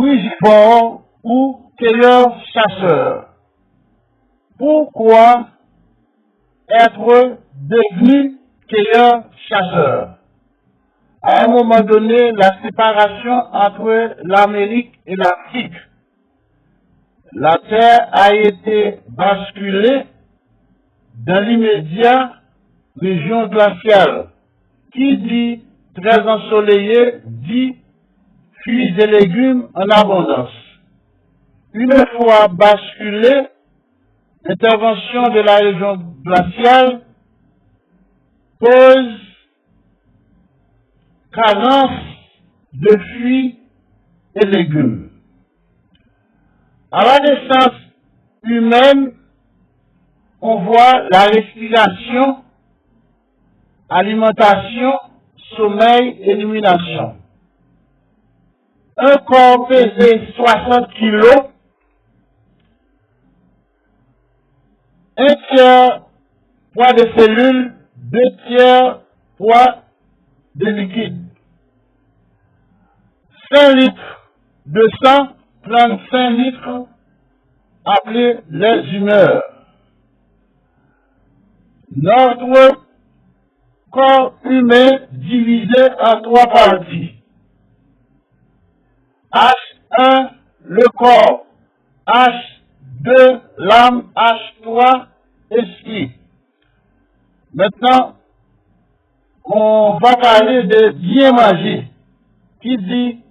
frugivore ou cueilleur-chasseur. Pourquoi être devenu cueilleur-chasseur? À un moment donné, la séparation entre l'Amérique et l'Afrique. La Terre a été basculée dans l'immédiat région glaciale. Qui dit très ensoleillé dit fruits et légumes en abondance. Une fois basculée, l'intervention de la région glaciale pose carence de fruits et légumes. À la naissance humaine, on voit la respiration, alimentation, sommeil, élimination. Un corps pesé 60 kilos, un tiers poids de cellules, 2 tiers poids de liquide. 5 litres de sang, 35 litres, appelés les humeurs. Notre corps humain divisé en 3 parties. H1, le corps. H2, l'âme. H3, esprit. Maintenant, on va parler de bien manger. Qui dit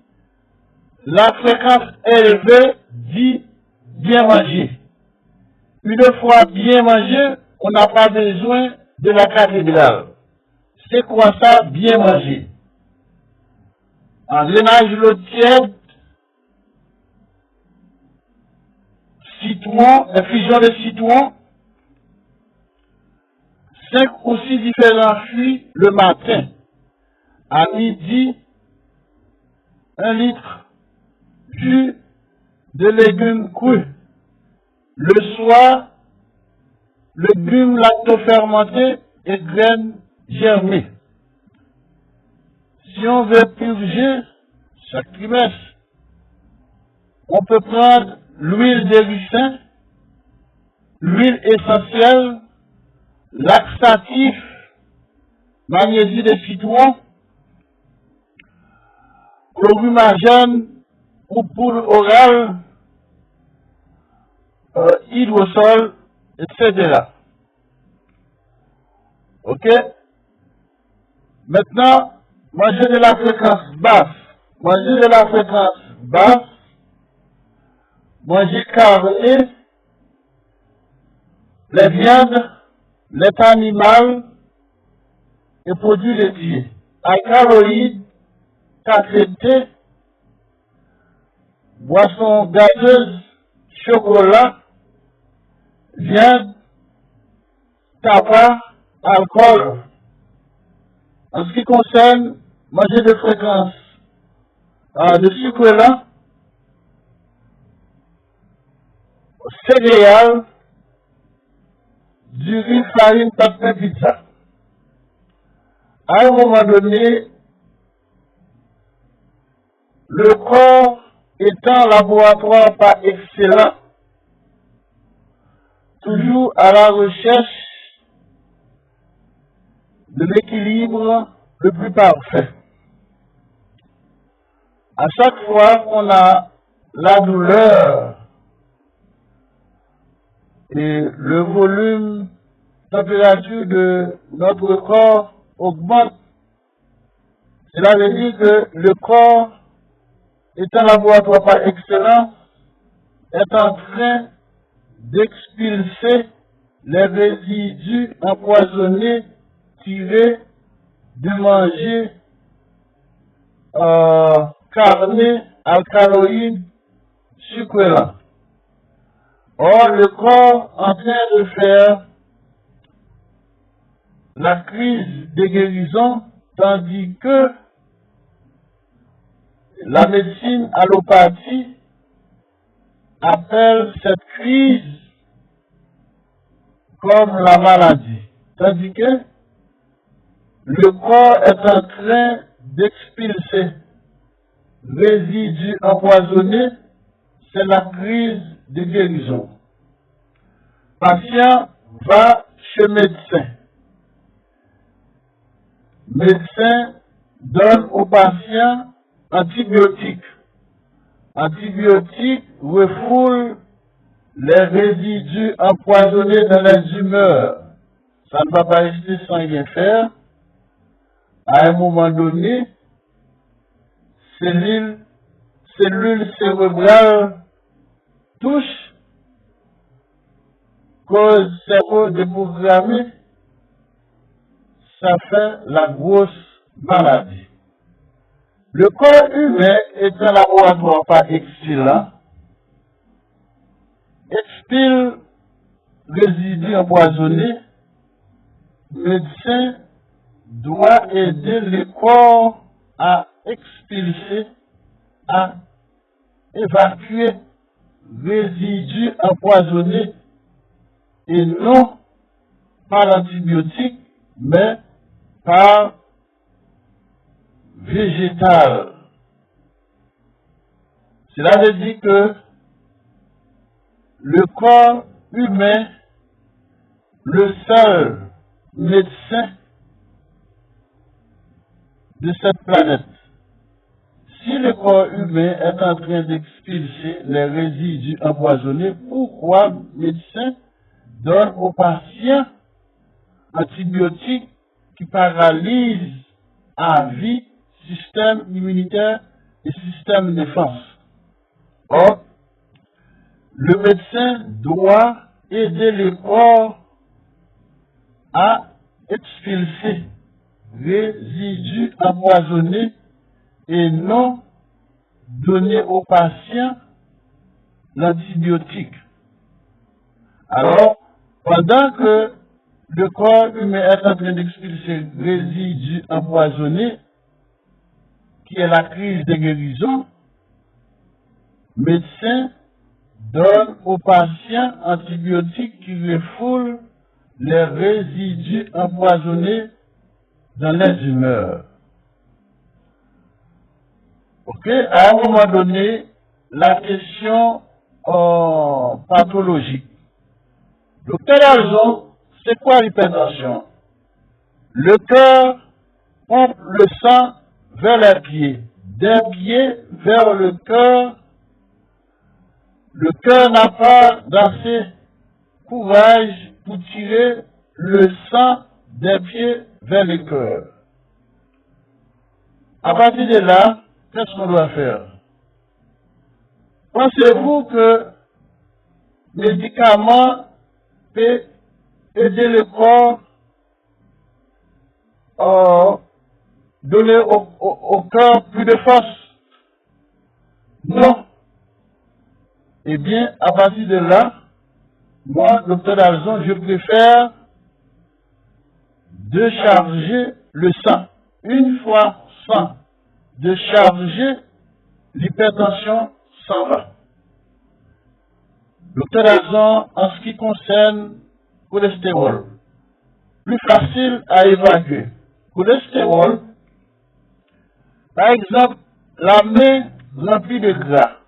la fréquence élevée dit bien manger. Une fois bien mangé, on n'a pas besoin de la cathédrale. C'est quoi ça, bien manger? Engrenage l'eau tiède, citron, infusion de citron, 5 ou 6 différents fruits le matin. À midi, 1 litre jus de légumes crus. Le soir, légumes lactofermentés et graines germées. Si on veut purger chaque trimestre, on peut prendre l'huile de ricin, l'huile essentielle, laxatif, magnésie de citron, chlorumagène ou poudre orale, hydrosol, etc. Ok? Maintenant, manger de la fréquence basse. Manger de la fréquence basse. Manger carné, les viandes, lait animal et produits laitiers. Alcaloïdes, café, boissons gazeuses, chocolat, viande, tabac, alcool. En ce qui concerne manger de fréquence de sucre lent, céréales, du riz, farine, pâte, pizza. À un moment donné, le corps étant laboratoire par excellence, toujours à la recherche de l'équilibre le plus parfait. À chaque fois qu'on a la douleur et le volume, température de notre corps augmente, cela veut dire que le corps, étant laboratoire par excellence, est en train d'expulser les résidus empoisonnés tirés de manger carné, alcaloïdes, sucre lent. Or, le corps en train de faire la crise de guérison, tandis que la médecine allopathie appelle cette crise comme la maladie. Tandis que le corps est en train d'expulser résidus empoisonnés, c'est la crise de guérison. Patient va chez médecin. Médecin donne au patient antibiotiques. Antibiotiques refoulent les résidus empoisonnés dans les humeurs. Ça ne va pas rester sans rien faire. À un moment donné, cellules cérébrales touchent, cause cerveau déprogrammé, ça fait la grosse maladie. Le corps humain est un laboratoire par excellence, expile résidus empoisonnés. Médecin doit aider le corps à expulser, à évacuer résidus empoisonnés et non par l'antibiotique, mais par végétal. Cela veut dire que le corps humain, le seul médecin de cette planète. Si le corps humain est en train d'expulser les résidus empoisonnés, pourquoi le médecin donne aux patients antibiotiques qui paralysent à vie système immunitaire et système de défense? Or, le médecin doit aider le corps à expulser résidus empoisonnés et non donner aux patients l'antibiotique. Alors, pendant que le corps humain est en train d'expulser résidus empoisonnés, qui est la crise de guérison, médecin donne aux patients antibiotiques qui refoulent les résidus empoisonnés dans les humeurs. Ok, à un moment donné, la question pathologique. Docteur Alzon, c'est quoi l'hypertension? Le cœur pompe le sang vers les pieds, des pieds vers le cœur. Le cœur n'a pas d'assez courage pour tirer le sang des pieds vers le cœur. À partir de là, qu'est-ce qu'on doit faire? Pensez-vous que le médicament peut aider le corps à donner au cœur plus de force? Non. Eh bien, à partir de là, moi, docteur Alzon, je préfère de charger le sang. Une fois sans de charger, l'hypertension s'en va. Docteur Alzon, en ce qui concerne le cholestérol, plus facile à évacuer. Cholestérol, par exemple, la main remplie de gras.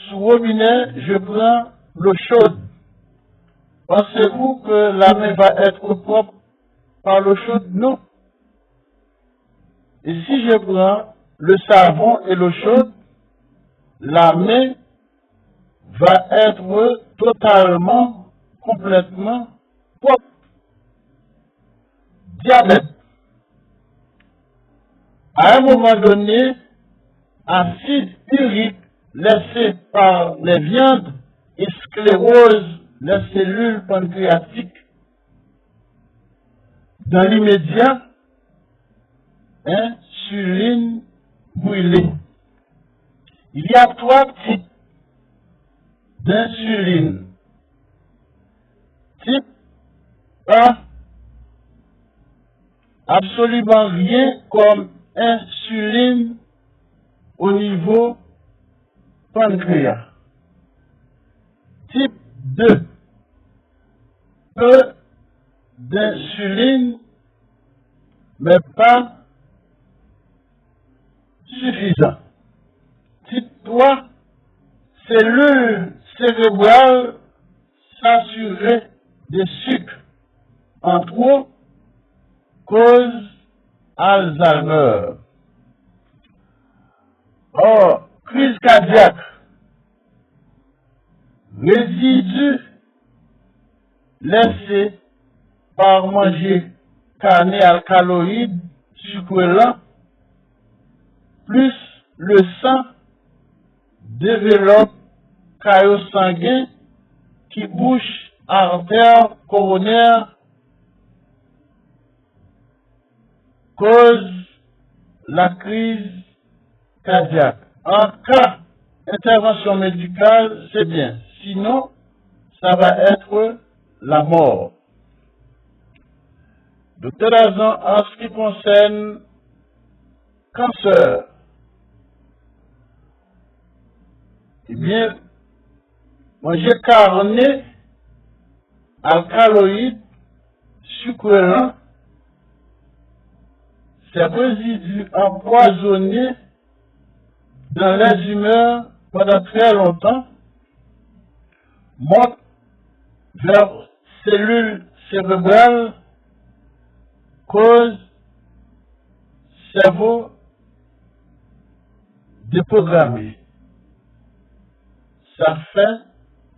Sous robinet, je prends l'eau chaude. Pensez-vous que la main va être propre par l'eau chaude? Non. Et si je prends le savon et l'eau chaude, la main va être totalement, complètement propre. Diabète. À un moment donné, acide urique laissé par les viandes et sclérose les cellules pancréatiques. Dans l'immédiat, insuline brûlée. Il y a 3 types d'insuline. Type 1, absolument rien comme insuline au niveau pancréas. Type 2, peu d'insuline, mais pas suffisant. Type 3, cellules cérébrales saturées de sucre en trop cause Alzheimer. Or, crise cardiaque, résidus laissés par manger carné alcaloïde sucre lent, plus le sang développe caillot sanguin qui bouche artère coronaire, cause la crise cardiaque. En cas d'intervention médicale, c'est bien. Sinon, ça va être la mort. Docteur Azan, en ce qui concerne cancer, eh bien, manger carné, alcaloïde, sucre lent, ces résidus empoisonnés dans les humeurs pendant très longtemps montent vers cellules cérébrales, cause cerveau déprogrammé. Ça fait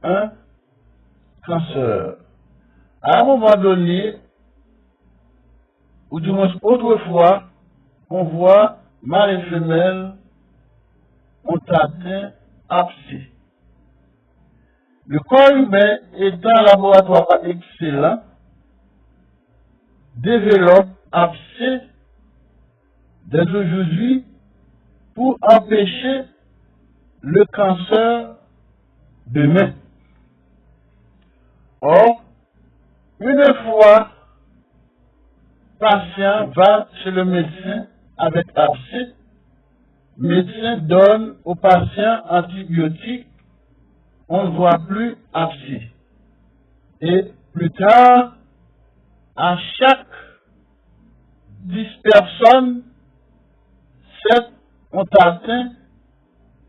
un cancer. À un moment donné, ou du moins autrefois, on voit mâles et femelles ont atteint abcès. Le corps humain étant un laboratoire excellent, développe abcès dès aujourd'hui pour empêcher le cancer demain. Or, une fois patient va chez le médecin avec abcès, le médecin donne au patient antibiotiques, on ne voit plus abcès. Et plus tard, à chaque 10 personnes, 7 ont atteint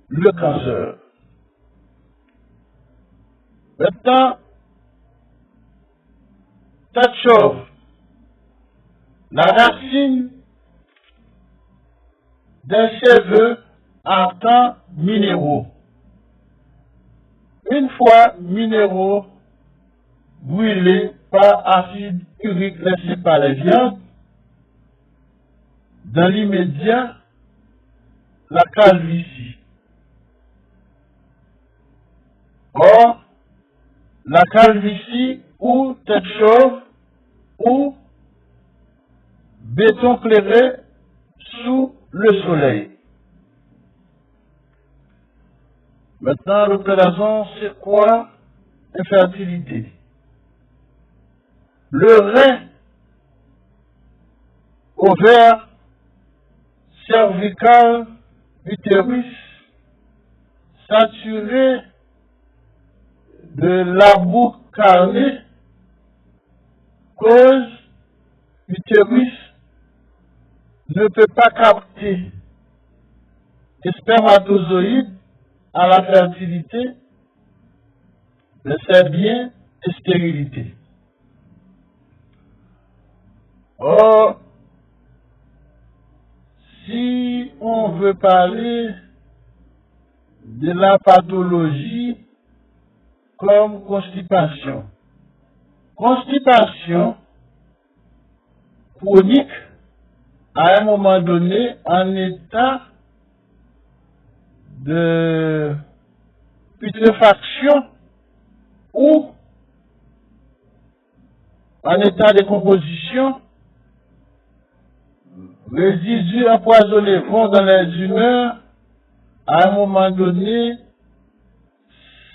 le cancer. Maintenant, tête chauve, la racine des cheveux à temps minéraux. Une fois minéraux brûlés par acide urique laissé par les viandes, dans l'immédiat, la calvitie. Or, la calvitie ou tête chauve ou béton clairé sous le soleil. Maintenant, l'opération, c'est quoi? Infertilité. Le rein, ovaire, cervical, utérus, saturé de labou carné, cause utérus ne peut pas capter les spermatozoïdes à la fertilité, mais c'est bien et stérilité. Or, si on veut parler de la pathologie comme constipation, constipation chronique à un moment donné en état de putréfaction ou en état de décomposition, résidus empoisonnés vont dans les humeurs, à un moment donné,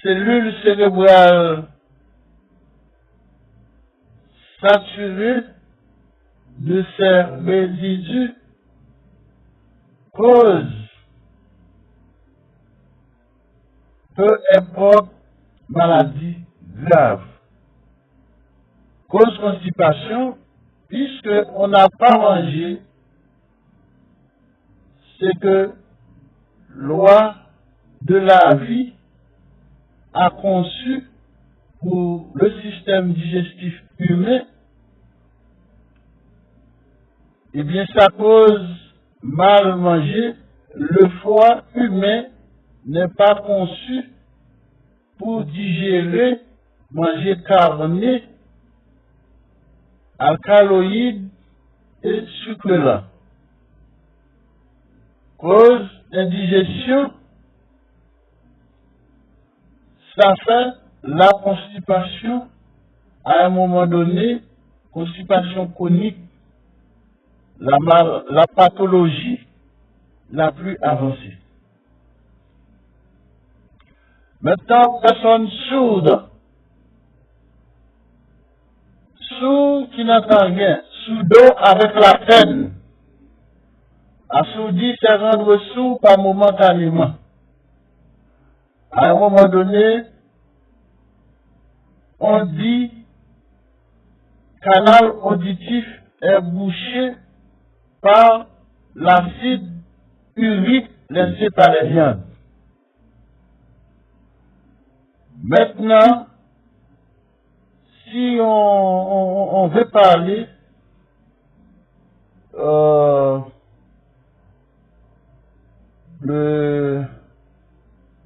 cellules cérébrales saturées de ces résidus causent peu importe maladie grave. Cause constipation, puisque on n'a pas mangé c'est que loi de la vie a conçu pour le système digestif humain, eh bien, ça cause mal manger. Le foie humain n'est pas conçu pour digérer, manger carné, alcaloïdes et sucre lent. Cause d'indigestion, ça fait la constipation à un moment donné, constipation chronique, la pathologie la plus avancée. Maintenant, personne sourde, sourd qui n'entend rien, sourd avec la peine, assourdi, c'est rendre sourd par momentanément. À un moment donné, on dit canal auditif est bouché par l'acide urique laissé par les viandes. Maintenant, si on veut parler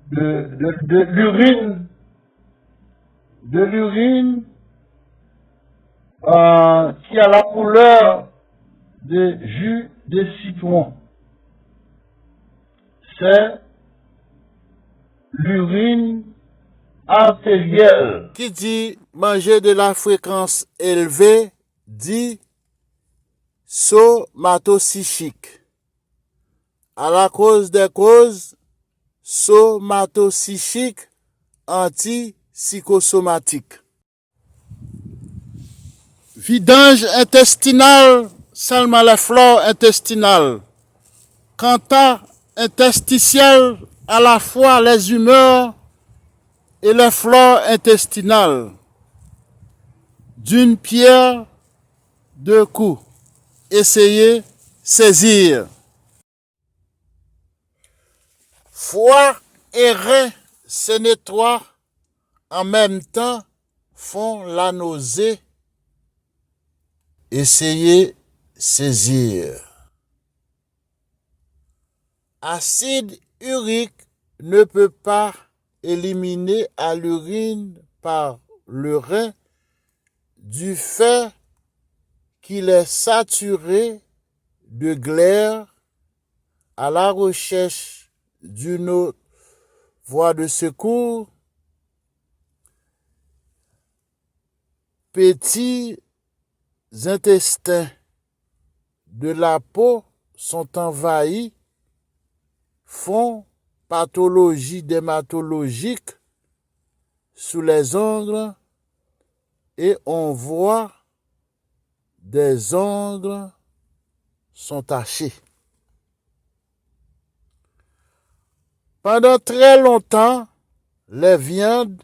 de l'urine, qui a la couleur de jus de citron, c'est l'urine artérielle. Qui dit manger de la fréquence élevée dit somatopsychique. À la cause des causes, somatopsychique, antipsychosomatique. Vidange intestinal, seulement la flore intestinale. Quanta interstitiel, à la fois les humeurs et les flores intestinales. D'une pierre, deux coups. Essayez, saisir. Foie et rein se nettoient en même temps, font la nausée. Essayez, saisir. Acide urique ne peut pas éliminer à l'urine par le rein du fait qu'il est saturé de glaire. À la recherche d'une autre voie de secours, petits intestins de la peau sont envahis, font pathologie dermatologique sous les ongles et on voit des ongles sont tachés. Pendant très longtemps, les viandes,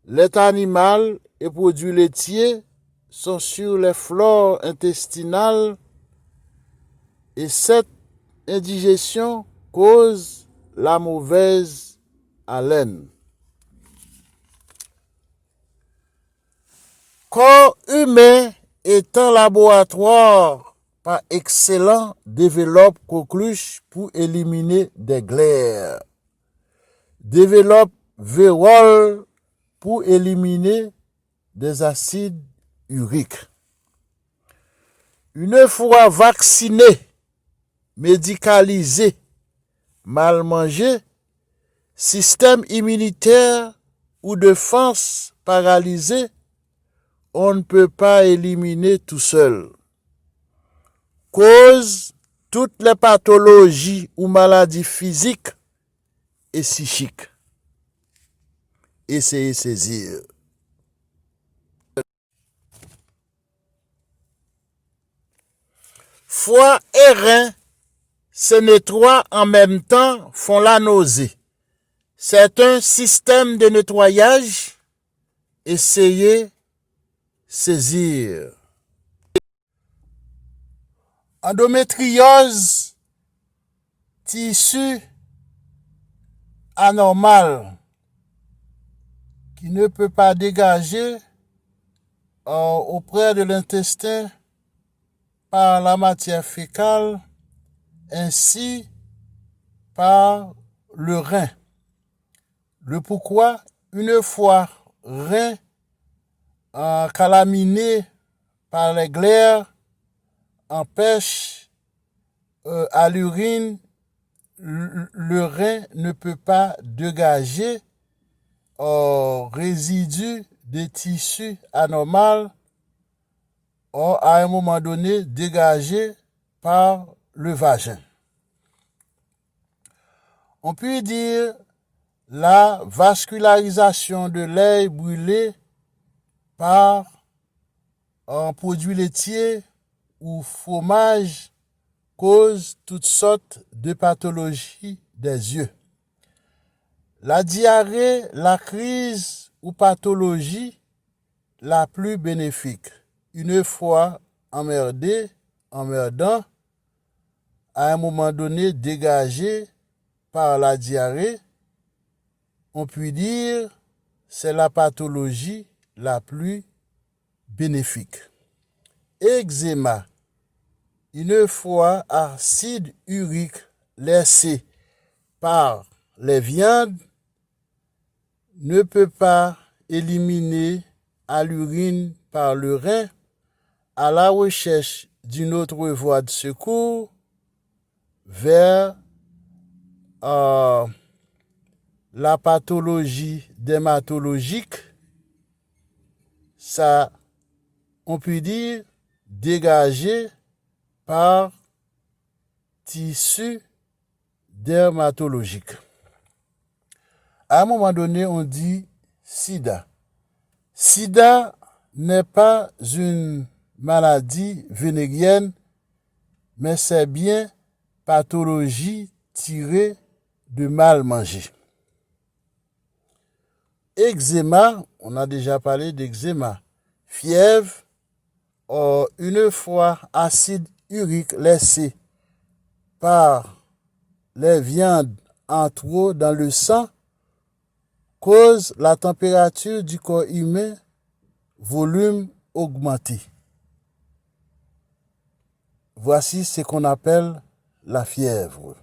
lait animal et produits laitiers sont sur les flores intestinales et cette indigestion cause la mauvaise haleine. Corps humain étant laboratoire par excellent développe coqueluche pour éliminer des glaires. Développe vérole pour éliminer des acides uriques. Une fois vacciné, médicalisé, mal mangé, système immunitaire ou défense paralysé, on ne peut pas éliminer tout seul. Cause toutes les pathologies ou maladies physiques et psychiques. Essayez saisir. Foie et rein se nettoient en même temps, font la nausée. C'est un système de nettoyage. Essayez saisir. Endométriose tissu anormal qui ne peut pas dégager auprès de l'intestin par la matière fécale ainsi par le rein. Le pourquoi, une fois rein calaminé par les glaires, empêche à l'urine, le rein ne peut pas dégager résidus des tissus anormaux à un moment donné dégagés par le vagin. On peut dire la vascularisation de l'air brûlé par un produit laitier ou fromage cause toutes sortes de pathologies des yeux. La diarrhée, la crise ou pathologie la plus bénéfique. Une fois emmerdant, à un moment donné dégagé par la diarrhée, on peut dire c'est la pathologie la plus bénéfique. Eczéma, une fois acide urique laissé par les viandes, ne peut pas éliminer à l'urine par le rein à la recherche d'une autre voie de secours vers la pathologie dermatologique, ça, on peut dire, dégagé par tissu dermatologique. À un moment donné, on dit sida. Sida n'est pas une maladie vénérienne, mais c'est bien pathologie tirée de mal manger. Eczéma, on a déjà parlé d'eczéma. Fièvre, une fois acide urique laissé par les viandes en trop dans le sang, cause la température du corps humain, volume augmenté. Voici ce qu'on appelle la fièvre.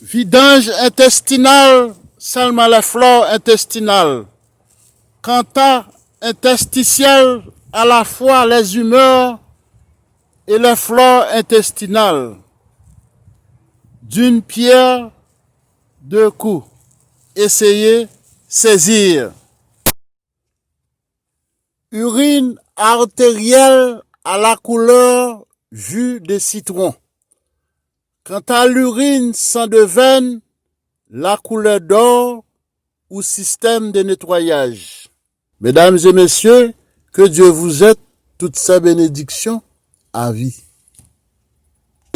Vidange intestinal, seulement la flore intestinale. Quanta interstitiel, à la fois les humeurs et les flores intestinales. D'une pierre, deux coups. Essayez, saisir. Urine artérielle à la couleur jus de citron. Quant à l'urine sang de veine, la couleur d'or ou système de nettoyage. Mesdames et messieurs, que Dieu vous aide toutes ces bénédictions à vie.